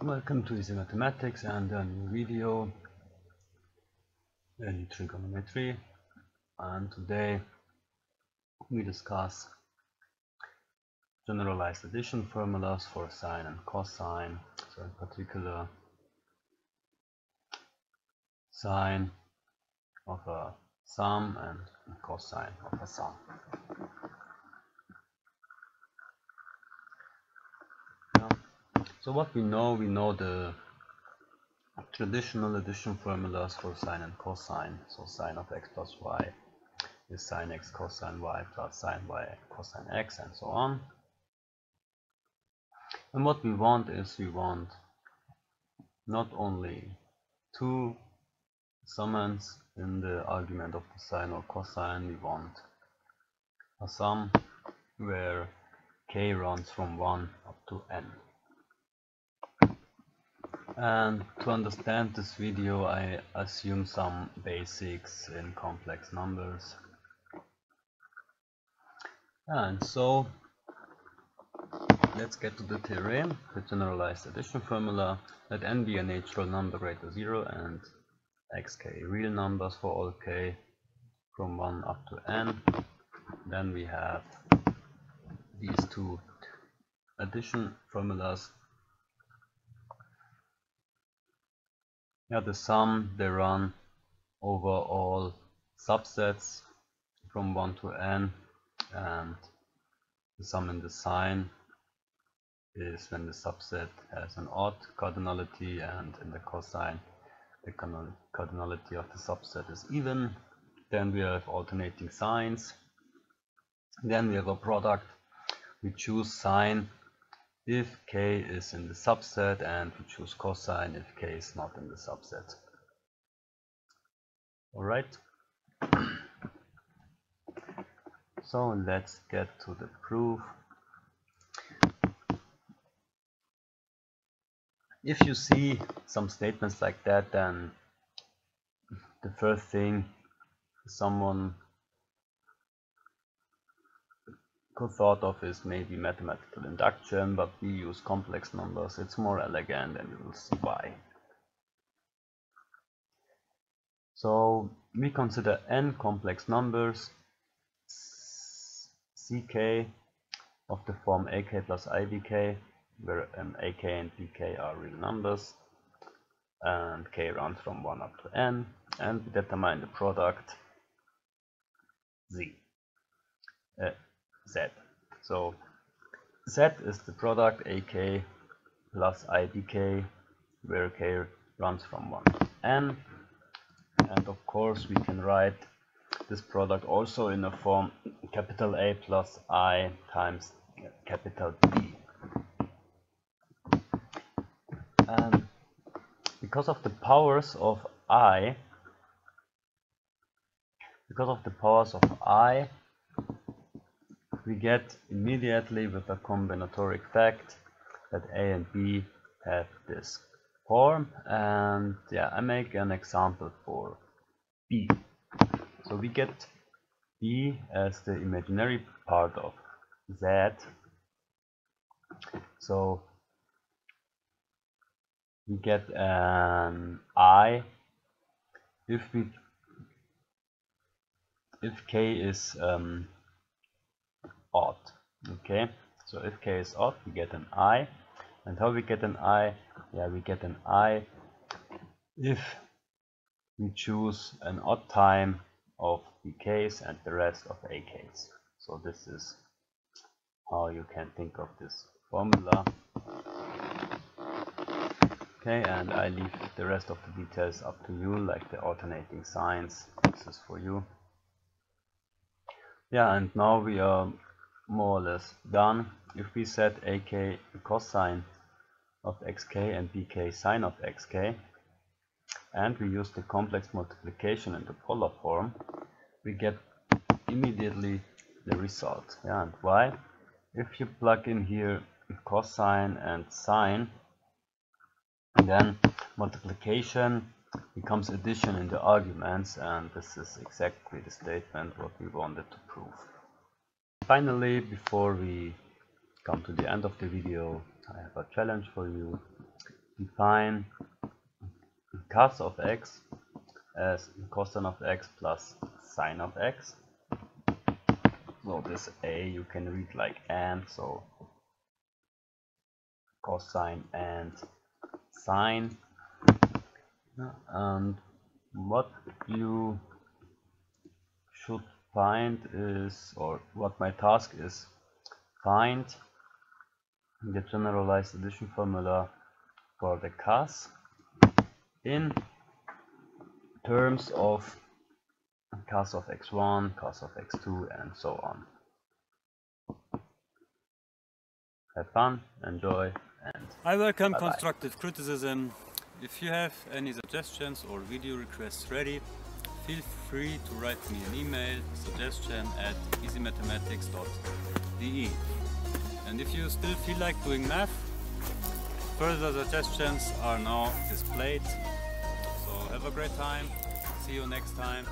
Welcome to Easy Mathematics and a new video in trigonometry, and today we discuss generalized addition formulas for sine and cosine, so in particular sine of a sum and cosine of a sum. So what we know the traditional addition formulas for sine and cosine. So sine of x plus y is sine x cosine y plus sine y cosine x, and so on. And what we want is we want not only two summands in the argument of the sine or cosine, we want a sum where k runs from 1 up to n. And to understand this video, I assume some basics in complex numbers. And so let's get to the theorem, the generalized addition formula. Let n be a natural number greater than 0 and xk real numbers for all k from 1 up to n. Then we have these two addition formulas. The sum, they run over all subsets from 1 to n, and the sum in the sine is when the subset has an odd cardinality, and in the cosine the cardinality of the subset is even. Then we have alternating signs. Then we have a product. We choose sine if k is in the subset, and we choose cosine if k is not in the subset. Alright, so let's get to the proof. If you see some statements like that, then the first thing someone could thought of is maybe mathematical induction, but we use complex numbers. It's more elegant, and you will see why. So we consider n complex numbers, ck of the form ak plus ibk, where ak and bk are real numbers, and k runs from 1 up to n, and we determine the product z. So z is the product ak plus ibk, where k runs from 1 to n, and of course we can write this product also in a form capital A plus I times capital B. And because of the powers of I, we get immediately with a combinatoric fact that A and B have this form. And I make an example for B. So we get B as the imaginary part of Z. So we get an I if k is odd. Okay, so if k is odd, we get an I. And how we get an I? We get an I if we choose an odd time of bk's and the rest of ak's. So this is how you can think of this formula. Okay, and I leave the rest of the details up to you, like the alternating signs. This is for you. And now we are more or less done. If we set ak cosine of xk and bk sine of xk, and we use the complex multiplication in the polar form, we get immediately the result. And why? If you plug in here cosine and sine, then multiplication becomes addition in the arguments, and this is exactly the statement what we wanted to prove. Finally, before we come to the end of the video, I have a challenge for you. define cos of x as cosine of x plus sine of x. So this a you can read like and, so cosine and sine. And what you should find is, or what my task is, find the generalized addition formula for the cos in terms of cos of x1, cos of x2, and so on. Have fun, enjoy, and I welcome bye-bye. constructive criticism. If you have any suggestions or video requests ready, feel free to write me an email, suggestion@easymathematics.de. And if you still feel like doing math, further suggestions are now displayed. So have a great time, see you next time.